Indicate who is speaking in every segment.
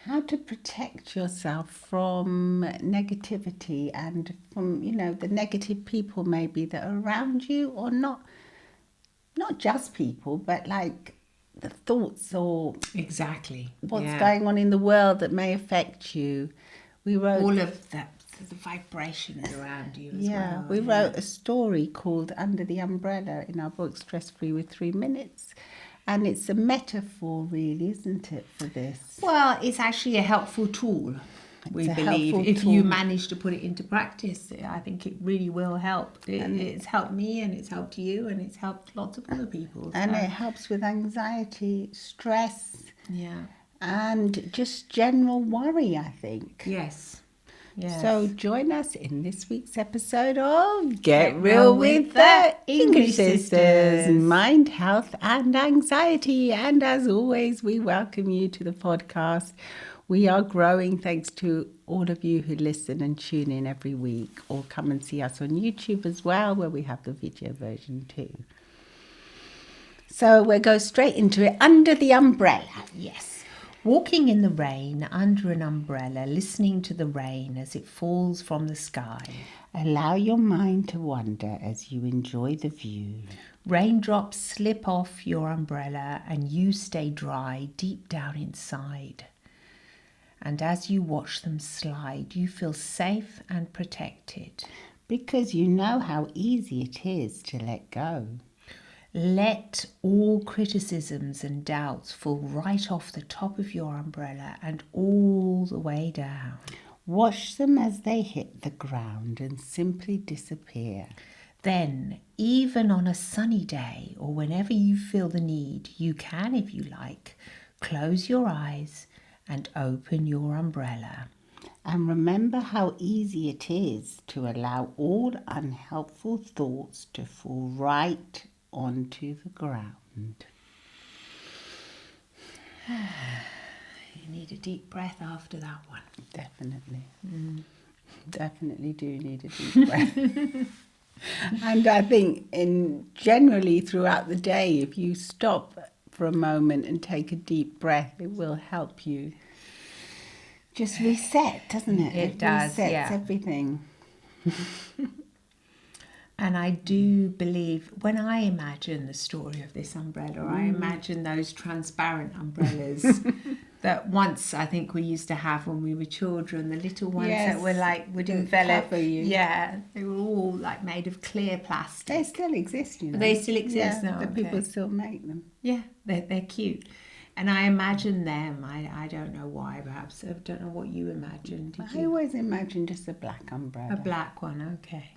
Speaker 1: how to protect yourself from negativity and from, the negative people maybe that are around you, or not just people, but like the thoughts or
Speaker 2: Exactly.
Speaker 1: what's going on in the world that may affect you. We wrote
Speaker 2: All of the vibrations around you as well.
Speaker 1: we wrote a story called Under the Umbrella in our book Stress Free with 3 Minutes. And it's a metaphor, really, isn't it, for this?
Speaker 2: Well, it's actually a helpful tool, we
Speaker 1: a
Speaker 2: believe.
Speaker 1: helpful
Speaker 2: If you
Speaker 1: tool.
Speaker 2: manage to put it into practice, I think it really will help. It's helped me, and it's helped you, and it's helped lots of other people.
Speaker 1: And it helps with anxiety, stress,
Speaker 2: Yeah.
Speaker 1: and just general worry, I think.
Speaker 2: Yes. Yes.
Speaker 1: So join us in this week's episode of Get Real with the English Sisters, Mind, Health and Anxiety. And as always, we welcome you to the podcast. We are growing thanks to all of you who listen and tune in every week, or come and see us on YouTube as well, where we have the video version too. So we'll go straight into it. Under the umbrella.
Speaker 2: Yes. Walking in the rain under an umbrella, listening to the rain as it falls from the sky.
Speaker 1: Allow your mind to wander as you enjoy the view.
Speaker 2: Raindrops slip off your umbrella and you stay dry deep down inside. And as you watch them slide, you feel safe and protected.
Speaker 1: Because you know how easy it is to let go.
Speaker 2: Let all criticisms and doubts fall right off the top of your umbrella and all the way down.
Speaker 1: Watch them as they hit the ground and simply disappear.
Speaker 2: Then, even on a sunny day or whenever you feel the need, you can, if you like, close your eyes and open your umbrella.
Speaker 1: And remember how easy it is to allow all unhelpful thoughts to fall right onto the ground.
Speaker 2: You need a deep breath after that one.
Speaker 1: Definitely. Definitely do need a deep breath. And I think generally throughout the day, if you stop for a moment and take a deep breath, it will help you just reset, doesn't it?
Speaker 2: It does,
Speaker 1: resets
Speaker 2: yeah.
Speaker 1: everything.
Speaker 2: And I do believe, when I imagine the story of this umbrella, I imagine those transparent umbrellas that once I think we used to have when we were children, the little ones that were like, would envelop
Speaker 1: you.
Speaker 2: Yeah, they were all like made of clear plastic.
Speaker 1: They still exist, you know.
Speaker 2: They still exist now.
Speaker 1: The people still make them.
Speaker 2: Yeah, they're cute. And I imagine them, I don't know why, perhaps. I don't know what you imagined.
Speaker 1: I always imagine just a black umbrella.
Speaker 2: A black one, okay.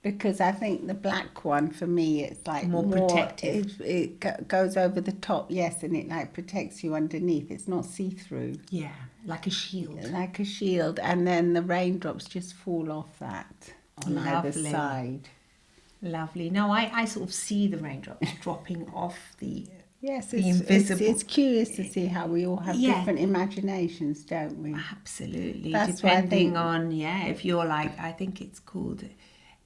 Speaker 1: Because I think the black one, for me, it's like
Speaker 2: more protective.
Speaker 1: It goes over the top, yes, and it like protects you underneath. It's not see-through.
Speaker 2: Yeah, like a shield.
Speaker 1: Like a shield, and then the raindrops just fall off that on either side.
Speaker 2: Lovely. No, I sort of see the raindrops dropping off the
Speaker 1: Yes,
Speaker 2: the invisible.
Speaker 1: It's curious to see how we all have different imaginations, don't we?
Speaker 2: Absolutely.
Speaker 1: That's
Speaker 2: depending on, if you're like, I think it's called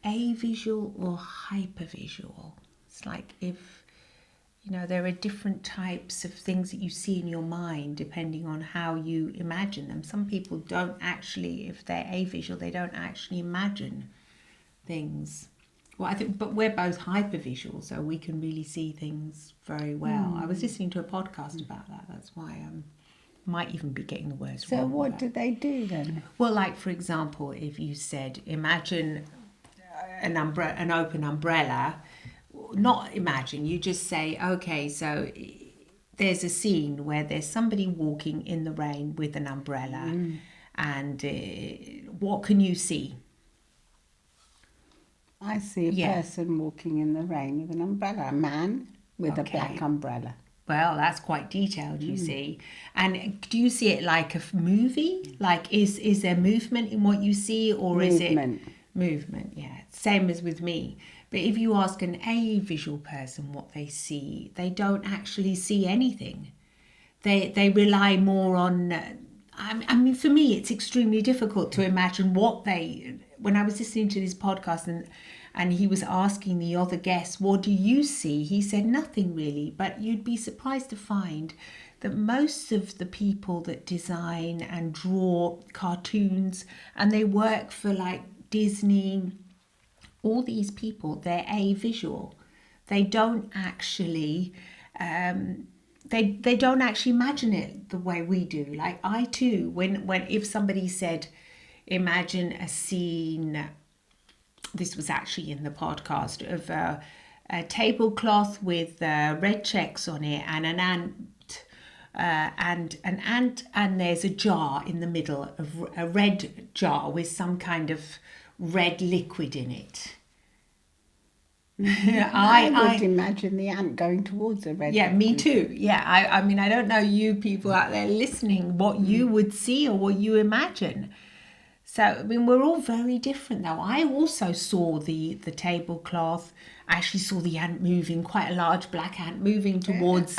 Speaker 2: avisual or hypervisual. It's like if, there are different types of things that you see in your mind depending on how you imagine them. Some people don't actually, if they're avisual, they don't actually imagine things. Well, I think, but we're both hypervisual, so we can really see things very well. I was listening to a podcast about that. That's why I might even be getting the words wrong.
Speaker 1: So what do they do then?
Speaker 2: Well, like, for example, if you said, imagine an open umbrella, not imagine, you just say, okay, so there's a scene where there's somebody walking in the rain with an umbrella, and what can you see?
Speaker 1: I see a person walking in the rain with an umbrella, a man with a black umbrella.
Speaker 2: Well, that's quite detailed, you see. And do you see it like a movie? Like, is there movement in what you see, or is it movement? Yeah, same as with me. But if you ask an avisual person what they see, they don't actually see anything. They rely more on. I mean, for me, it's extremely difficult to imagine what they. When I was listening to this podcast and he was asking the other guests, what do you see? He said nothing really, but you'd be surprised to find that most of the people that design and draw cartoons, and they work for like Disney, all these people, they're avisual. They don't actually they don't actually imagine it the way we do. Like I too, when if somebody said, imagine a scene, this was actually in the podcast, of a tablecloth with red checks on it and an ant, and there's a jar in the middle, of a red jar with some kind of red liquid in it.
Speaker 1: I would imagine the ant going towards a red.
Speaker 2: Yeah, me too. Yeah, I mean, I don't know you people out there listening, what you would see or what you imagine. So, I mean, we're all very different though. I also saw the tablecloth. I actually saw the ant moving, quite a large black ant moving towards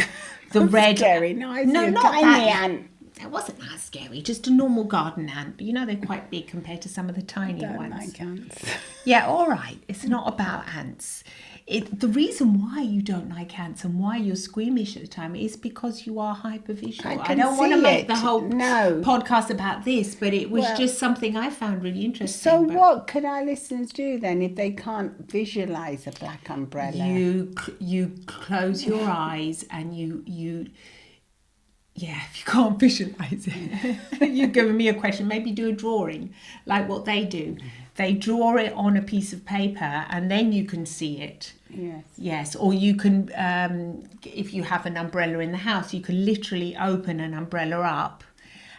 Speaker 2: the red.
Speaker 1: Scary, no,
Speaker 2: not
Speaker 1: tiny
Speaker 2: that
Speaker 1: ant.
Speaker 2: It wasn't that scary, just a normal garden ant. But you know, they're quite big compared to some of the tiny
Speaker 1: Don't
Speaker 2: ones.
Speaker 1: like ants.
Speaker 2: Yeah, all right. It's not about ants. The reason why you don't like ants and why you're squeamish at the time is because you are hypervisual. I don't want to make the whole podcast about this, but it was just something I found really interesting.
Speaker 1: So what could our listeners do then if they can't visualise a black umbrella?
Speaker 2: You close your eyes and you yeah, if you can't visualise it, you've given me a question, maybe do a drawing like what they do. They draw it on a piece of paper and then you can see it. Yes, or you can, if you have an umbrella in the house, you can literally open an umbrella up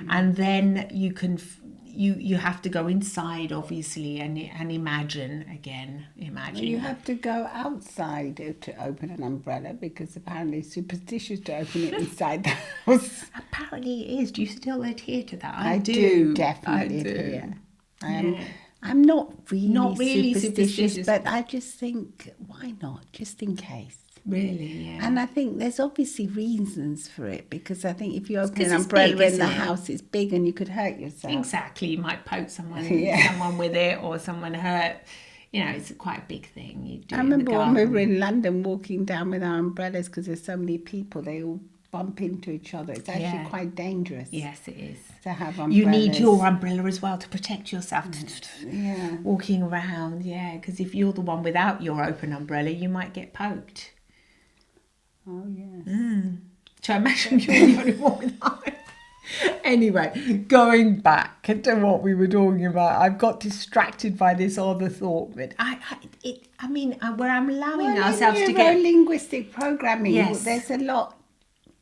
Speaker 2: and then you can, you have to go inside, obviously, and imagine again.
Speaker 1: You have to go outside to open an umbrella because apparently it's superstitious to open it inside the house.
Speaker 2: Apparently it is. Do you still adhere to that?
Speaker 1: I do definitely adhere. I'm not really superstitious, but I just think, why not? Just in case.
Speaker 2: Really, yeah.
Speaker 1: And I think there's obviously reasons for it, because I think if you open an umbrella in the house, it's big and you could hurt yourself.
Speaker 2: Exactly. You might poke someone with it, or someone hurt. You know, it's quite a big thing. You do. I
Speaker 1: remember when we were in London walking down with our umbrellas, because there's so many people, they all bump into each other. It's actually quite dangerous.
Speaker 2: Yes, it is.
Speaker 1: To have umbrellas.
Speaker 2: You need your umbrella as well to protect yourself. Walking around, because if you're the one without your open umbrella, you might get poked.
Speaker 1: Oh, yes.
Speaker 2: So imagine you're the only one without it. Anyway, going back to what we were talking about, I've got distracted by this other thought. But I mean, where I'm allowing ourselves to get
Speaker 1: linguistic programming. Yes. There's a lot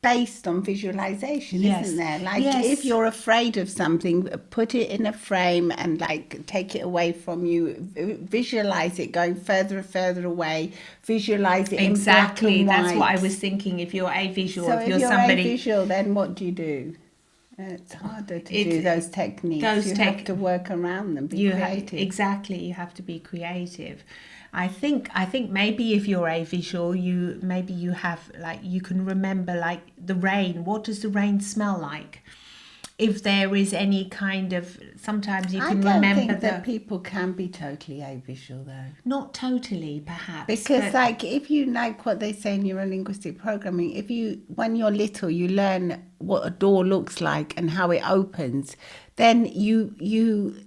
Speaker 1: based on visualization, isn't there? Like if you're afraid of something, put it in a frame and like take it away from you. Visualize it going further and further away. Visualize it in black and white.
Speaker 2: That's what I was thinking. If you're avisual,
Speaker 1: so
Speaker 2: if you're somebody
Speaker 1: avisual, then what do? It's harder to do those techniques. You have to work around them. Be creative.
Speaker 2: Exactly, you have to be creative. I think maybe if you're avisual, you have like, you can remember like the rain. What does the rain smell like? If there is any kind of, sometimes you can remember. I don't think
Speaker 1: that people can be totally avisual though.
Speaker 2: Not totally, perhaps.
Speaker 1: Because like if you, like what they say in neurolinguistic programming, when you're little, you learn what a door looks like and how it opens, then you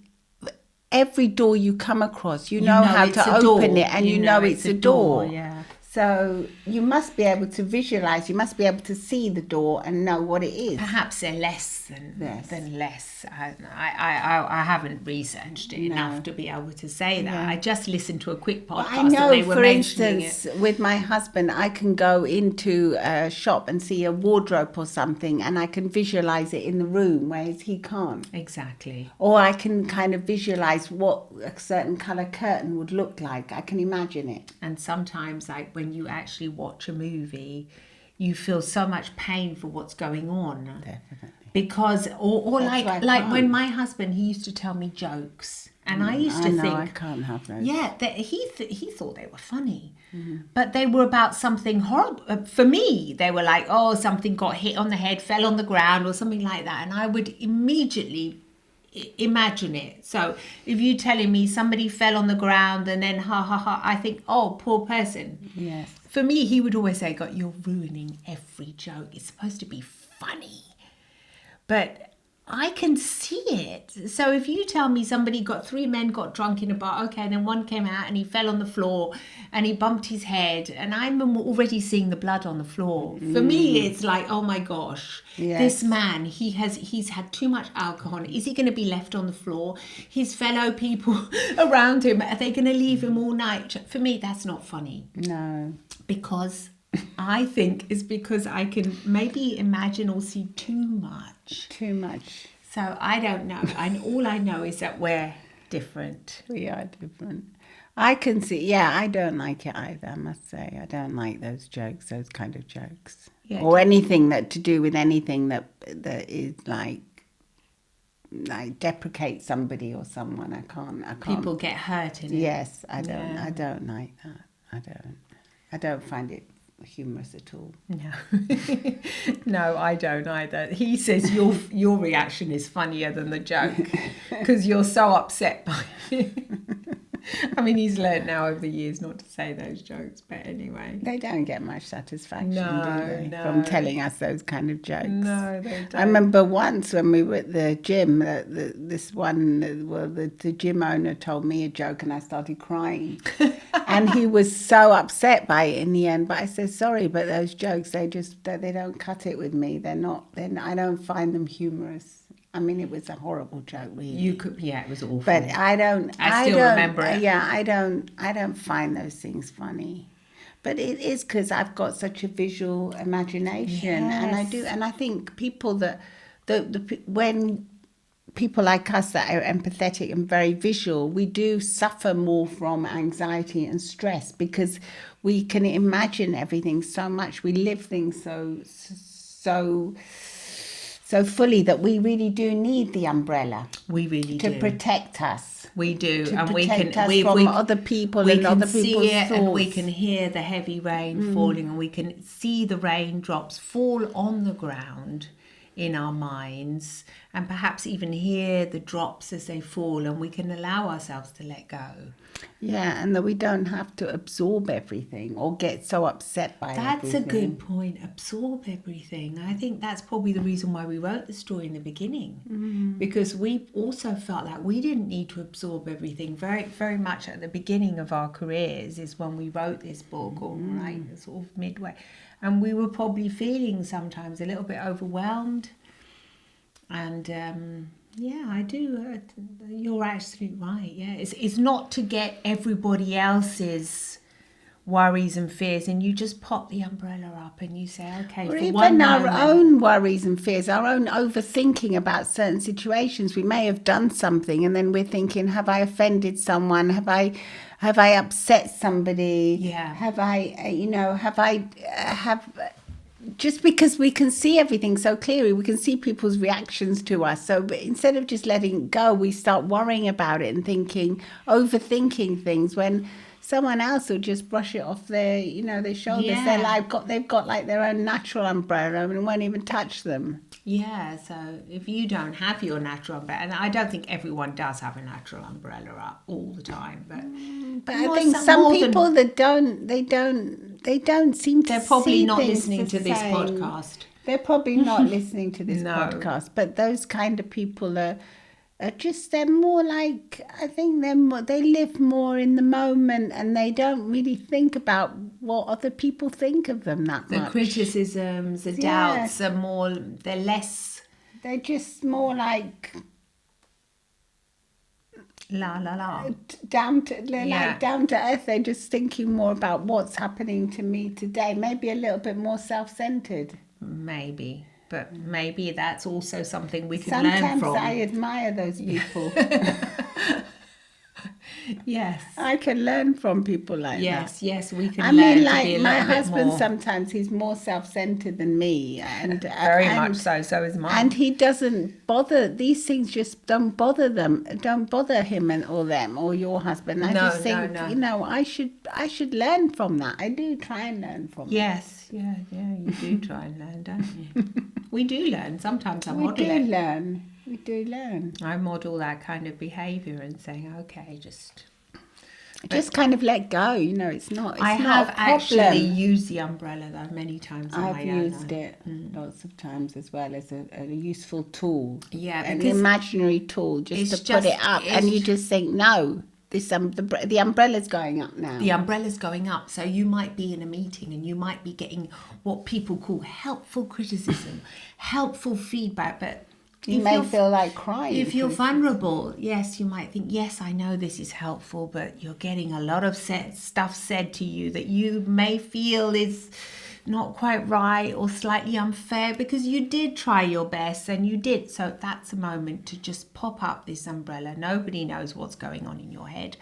Speaker 1: every door you come across, you know how to open it, and you know it's a door.
Speaker 2: Yeah.
Speaker 1: So you must be able to visualize. You must be able to see the door and know what it is.
Speaker 2: Perhaps they're less than less. I haven't researched it enough to be able to say that. Yeah. I just listened to a quick podcast.
Speaker 1: I know,
Speaker 2: that they were
Speaker 1: for instance, with my husband, I can go into a shop and see a wardrobe or something, and I can visualize it in the room, whereas he can't.
Speaker 2: Exactly.
Speaker 1: Or I can kind of visualize what a certain color curtain would look like. I can imagine it.
Speaker 2: And sometimes, like when you actually watch a movie, you feel so much pain for what's going on.
Speaker 1: Definitely.
Speaker 2: Because, or like when my husband, he used to tell me jokes, and I used to think,
Speaker 1: I can't have those.
Speaker 2: Yeah, he thought they were funny, but they were about something horrible. For me, they were like, oh, something got hit on the head, fell on the ground, or something like that, and I would immediately imagine it. So if you're telling me somebody fell on the ground and then ha ha ha, I think, oh, poor person.
Speaker 1: Yes.
Speaker 2: For me, he would always say, God, you're ruining every joke. It's supposed to be funny. But I can see it. So if you tell me three men got drunk in a bar, okay, and then one came out and he fell on the floor and he bumped his head, and I'm already seeing the blood on the floor. For me, it's like, oh my gosh, this man, he's had too much alcohol. Is he going to be left on the floor? His fellow people around him, are they going to leave him all night? For me, that's not funny.
Speaker 1: No.
Speaker 2: Because I think it's because I can maybe imagine or see too much.
Speaker 1: Too much.
Speaker 2: So I don't know. All I know is that we're different.
Speaker 1: We are different. I can see, I don't like it either, I must say. I don't like those jokes, those kind of jokes.
Speaker 2: Yeah,
Speaker 1: or anything that to do with anything that is like deprecate somebody or someone. I can't.
Speaker 2: People get hurt in it.
Speaker 1: Yes, I don't. Yeah. I don't like that. I don't find it humorous at all.
Speaker 2: No. No, I don't either. He says your reaction is funnier than the joke because you're so upset by it. I mean, he's learned now over the years not to say those jokes, but anyway.
Speaker 1: They don't get much satisfaction, do they, from telling us those kind of jokes?
Speaker 2: No, they don't.
Speaker 1: I remember once when we were at the gym, the gym owner told me a joke and I started crying. And he was so upset by it in the end. But I said, sorry, but those jokes, they don't cut it with me. I don't find them humorous. I mean, it was a horrible joke, really.
Speaker 2: It was awful.
Speaker 1: But I
Speaker 2: still remember it.
Speaker 1: Yeah, I don't find those things funny. But it is because I've got such a visual imagination, and I think people when people like us that are empathetic and very visual, we do suffer more from anxiety and stress because we can imagine everything so much. We live things so fully that we really do need the umbrella.
Speaker 2: We really do.
Speaker 1: To protect us.
Speaker 2: We do.
Speaker 1: And we can from other people and other people's thoughts.
Speaker 2: And we can hear the heavy rain falling, and we can see the raindrops fall on the ground in our minds, and perhaps even hear the drops as they fall, and we can allow ourselves to let go.
Speaker 1: Yeah, and that we don't have to absorb everything or get so upset by everything.
Speaker 2: That's a good point. Absorb everything. I think that's probably the reason why we wrote the story in the beginning, because we also felt like we didn't need to absorb everything. Very, very much at the beginning of our careers is when we wrote this book, or right sort of midway, and we were probably feeling sometimes a little bit overwhelmed. And I do. You're absolutely right. Yeah, it's not to get everybody else's worries and fears, and you just pop the umbrella up and you say, okay,
Speaker 1: or
Speaker 2: for
Speaker 1: even
Speaker 2: one
Speaker 1: our
Speaker 2: moment,
Speaker 1: own worries and fears, our own overthinking about certain situations. We may have done something, and then we're thinking, have I offended someone? Have I upset somebody?
Speaker 2: Yeah.
Speaker 1: Just because we can see everything so clearly, we can see people's reactions to us. So instead of just letting it go, we start worrying about it and overthinking things when someone else will just brush it off their shoulders.
Speaker 2: Yeah.
Speaker 1: They've got like their own natural umbrella and won't even touch them.
Speaker 2: Yeah, so if you don't have your natural umbrella, and I don't think everyone does have a natural umbrella up all the time, but
Speaker 1: I think some people that don't seem to.
Speaker 2: They're probably
Speaker 1: see
Speaker 2: not
Speaker 1: things
Speaker 2: listening
Speaker 1: the
Speaker 2: to this
Speaker 1: same.
Speaker 2: podcast.
Speaker 1: They're probably not listening to this
Speaker 2: No.
Speaker 1: podcast, but those kind of people are they're more like, I think they live more in the moment, and they don't really think about what other people think of them that much.
Speaker 2: The criticisms, the doubts are more, they're less.
Speaker 1: They're just more like
Speaker 2: la la la.
Speaker 1: Down to earth. They're just thinking more about what's happening to me today. Maybe a little bit more self-centered.
Speaker 2: Maybe. But maybe that's also something we can learn from.
Speaker 1: Sometimes I admire those people.
Speaker 2: Yes.
Speaker 1: I can learn from people like that.
Speaker 2: Yes, we can learn to be a little
Speaker 1: my
Speaker 2: bit
Speaker 1: husband,
Speaker 2: more.
Speaker 1: Sometimes he's more self-centered than me.
Speaker 2: Very much so is mine.
Speaker 1: And he doesn't bother, these things just don't bother him or them or your husband. I just think,
Speaker 2: no.
Speaker 1: I should learn from that. I do try and learn from
Speaker 2: Yes, yeah, you do try and learn, don't you? We do learn. Sometimes I model it.
Speaker 1: We do learn.
Speaker 2: I model that kind of behaviour and saying, okay, just
Speaker 1: Just kind of let go, it's not
Speaker 2: I
Speaker 1: not
Speaker 2: have
Speaker 1: a problem.
Speaker 2: actually used the umbrella though many times on
Speaker 1: I've
Speaker 2: my own.
Speaker 1: used it lots of times as well as a useful tool.
Speaker 2: Yeah,
Speaker 1: an
Speaker 2: because
Speaker 1: imaginary tool just
Speaker 2: it's
Speaker 1: to put it
Speaker 2: just-
Speaker 1: up,
Speaker 2: it's
Speaker 1: and you just think, no, this the umbrella's going up now.
Speaker 2: the umbrella's going up, so you might be in a meeting and you might be getting what people call helpful criticism, helpful feedback, but
Speaker 1: You may feel like crying.
Speaker 2: if you're vulnerable, yes, you might think, yes, I know this is helpful, but you're getting a lot of stuff said to you that you may feel is not quite right or slightly unfair because you did try your best and you did. So that's a moment to just pop up this umbrella. Nobody knows what's going on in your head.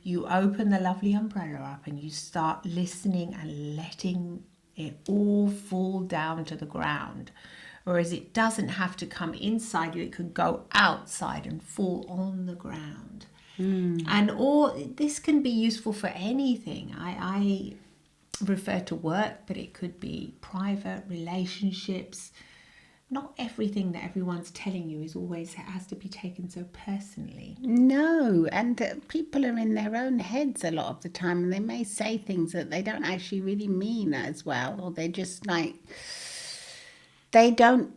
Speaker 2: You open the lovely umbrella up and you start listening and letting it all fall down to the ground. Whereas it doesn't have to come inside you, it could go outside and fall on the ground. And this can be useful for anything. I refer to work, but it could be private relationships. Not everything that everyone's telling you has to be taken so personally.
Speaker 1: No, and people are in their own heads a lot of the time, and they may say things that they don't actually really mean as well, or they just they don't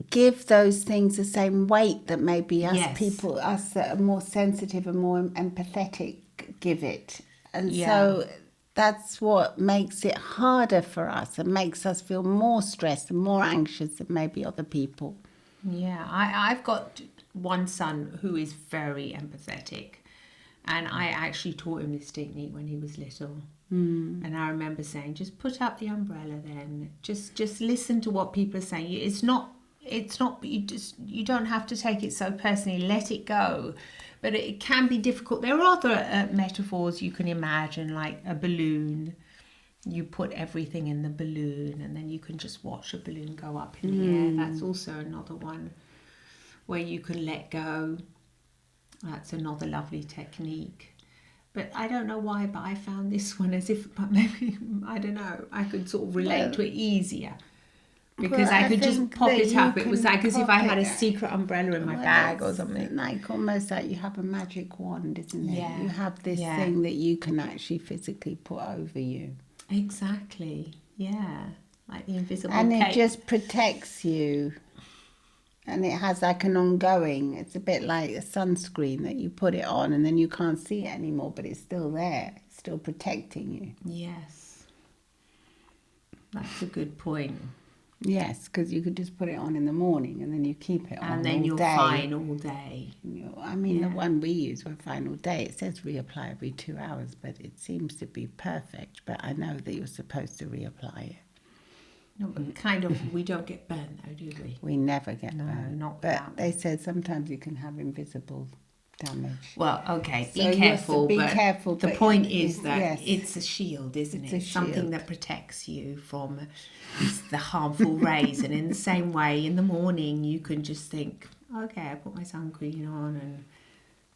Speaker 1: give those things the same weight that maybe us that are more sensitive and more empathetic give it. And so that's what makes it harder for us and makes us feel more stressed and more anxious than maybe other people.
Speaker 2: Yeah, I've got one son who is very empathetic, and I actually taught him this technique when he was little. And I remember saying, just put up the umbrella then. Just listen to what people are saying. It's not you don't have to take it so personally. Let it go. But it can be difficult. There are other metaphors you can imagine, like a balloon. You put everything in the balloon and then you can just watch a balloon go up in the air. That's also another one where you can let go. That's another lovely technique. But I don't know why, but I found this one as if, but maybe, I don't know, I could sort of relate to it easier. Because I could just pop it up. It was like as if I had a secret umbrella in my bag or something.
Speaker 1: Like almost like you have a magic wand, isn't it?
Speaker 2: Yeah.
Speaker 1: You have this thing that you can actually physically put over you.
Speaker 2: Exactly. Yeah. Like the invisible
Speaker 1: And
Speaker 2: cape.
Speaker 1: it just protects you. And it has like an ongoing, it's a bit like a sunscreen that you put it on and then you can't see it anymore, but it's still there. It's still protecting you.
Speaker 2: Yes. That's a good point.
Speaker 1: Yes, because you could just put it on in the morning and then you keep it on
Speaker 2: And then
Speaker 1: all
Speaker 2: you're
Speaker 1: day.
Speaker 2: fine all day.
Speaker 1: I mean, the one we use, we're fine all day. It says reapply every 2 hours, but it seems to be perfect. But I know that you're supposed to reapply it.
Speaker 2: No, but kind of, we don't get burnt though, do we?
Speaker 1: We never get burnt.
Speaker 2: not
Speaker 1: But
Speaker 2: that
Speaker 1: they said sometimes you can have invisible damage.
Speaker 2: Well, okay,
Speaker 1: So
Speaker 2: be careful.
Speaker 1: be
Speaker 2: but
Speaker 1: careful.
Speaker 2: The
Speaker 1: but
Speaker 2: point is that
Speaker 1: yes,
Speaker 2: it's a shield, isn't
Speaker 1: it's
Speaker 2: it?
Speaker 1: a
Speaker 2: Something
Speaker 1: shield.
Speaker 2: that protects you from the harmful rays. And in the same way, in the morning, you can just think, okay, I put my sun cream on and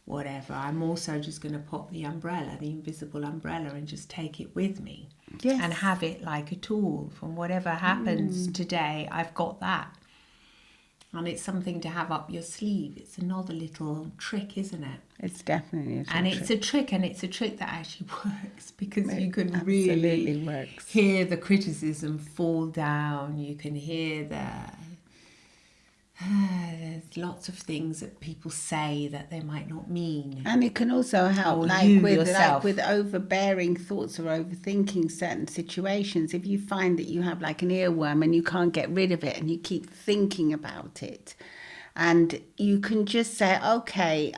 Speaker 2: whatever. I'm also just going to pop the umbrella, the invisible umbrella, and just take it with me.
Speaker 1: Yes.
Speaker 2: And have it like a tool from whatever happens today. I've got that. And it's something to have up your sleeve. It's another little trick, isn't it?
Speaker 1: It's definitely a trick.
Speaker 2: And it's a trick that actually works because you can
Speaker 1: absolutely
Speaker 2: really
Speaker 1: works.
Speaker 2: hear the criticism fall down. You can hear there's lots of things that people say that they might not mean.
Speaker 1: And it can also help,
Speaker 2: Or
Speaker 1: like
Speaker 2: you
Speaker 1: with
Speaker 2: yourself.
Speaker 1: overbearing thoughts or overthinking certain situations. If you find that you have like an earworm and you can't get rid of it and you keep thinking about it, and you can just say, okay,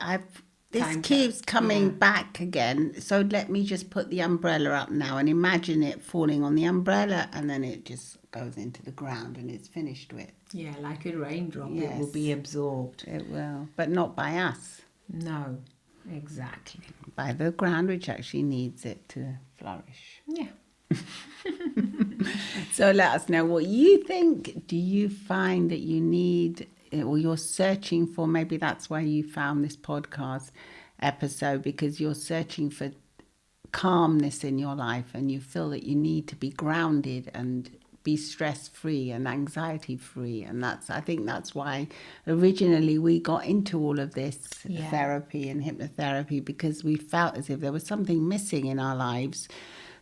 Speaker 1: this keeps coming back again, so let me just put the umbrella up now and imagine it falling on the umbrella, and then it just goes into the ground and it's finished with.
Speaker 2: Yeah, like a raindrop,
Speaker 1: Yes.
Speaker 2: it will be absorbed.
Speaker 1: It will, but not by us.
Speaker 2: No, exactly.
Speaker 1: By the ground, which actually needs it to flourish.
Speaker 2: Yeah.
Speaker 1: So let us know what you think. Do you find that you need, or you're searching for, maybe that's why you found this podcast episode, because you're searching for calmness in your life and you feel that you need to be grounded and be stress-free and anxiety-free. And I think that's why originally we got into all of this therapy and hypnotherapy, because we felt as if there was something missing in our lives,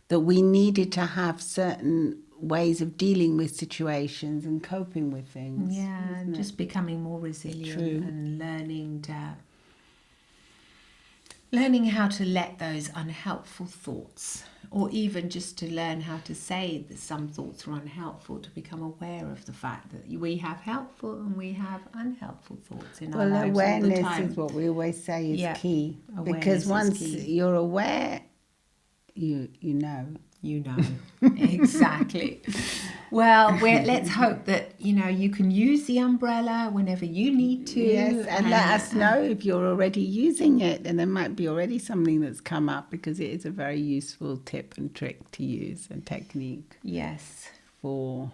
Speaker 1: that we needed to have certain ways of dealing with situations and coping with things.
Speaker 2: Yeah, and just becoming more resilient and learning how to let those unhelpful thoughts, or even just to learn how to say that some thoughts are unhelpful, to become aware of the fact that we have helpful and we have unhelpful thoughts in our lives all the
Speaker 1: awareness
Speaker 2: time.
Speaker 1: is what we always say is key.
Speaker 2: Awareness
Speaker 1: because once
Speaker 2: is key.
Speaker 1: you're aware, you know.
Speaker 2: You know, exactly. Well, let's hope that, you can use the umbrella whenever you need to.
Speaker 1: Yes, and let us know if you're already using it, and there might be already something that's come up, because it is a very useful tip and trick to use, and technique.
Speaker 2: Yes.
Speaker 1: For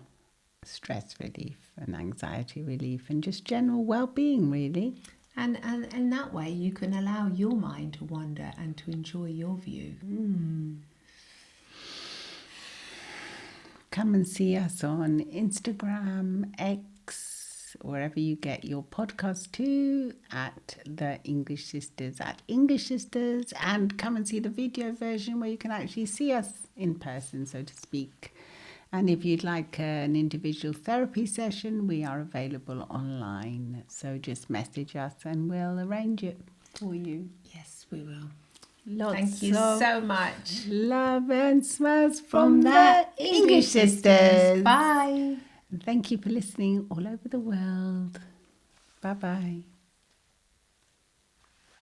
Speaker 1: stress relief and anxiety relief and just general well-being, really.
Speaker 2: And that way you can allow your mind to wander and to enjoy your view.
Speaker 1: Come and see us on Instagram, X, wherever you get your podcast to, at the English Sisters, and come and see the video version where you can actually see us in person, so to speak. And if you'd like an individual therapy session, we are available online. So just message us and we'll arrange it for you.
Speaker 2: Yes, we will.
Speaker 1: Thank
Speaker 2: you so much.
Speaker 1: Love and smiles from the English Sisters.
Speaker 2: Bye.
Speaker 1: And thank you for listening all over the world. Bye-bye.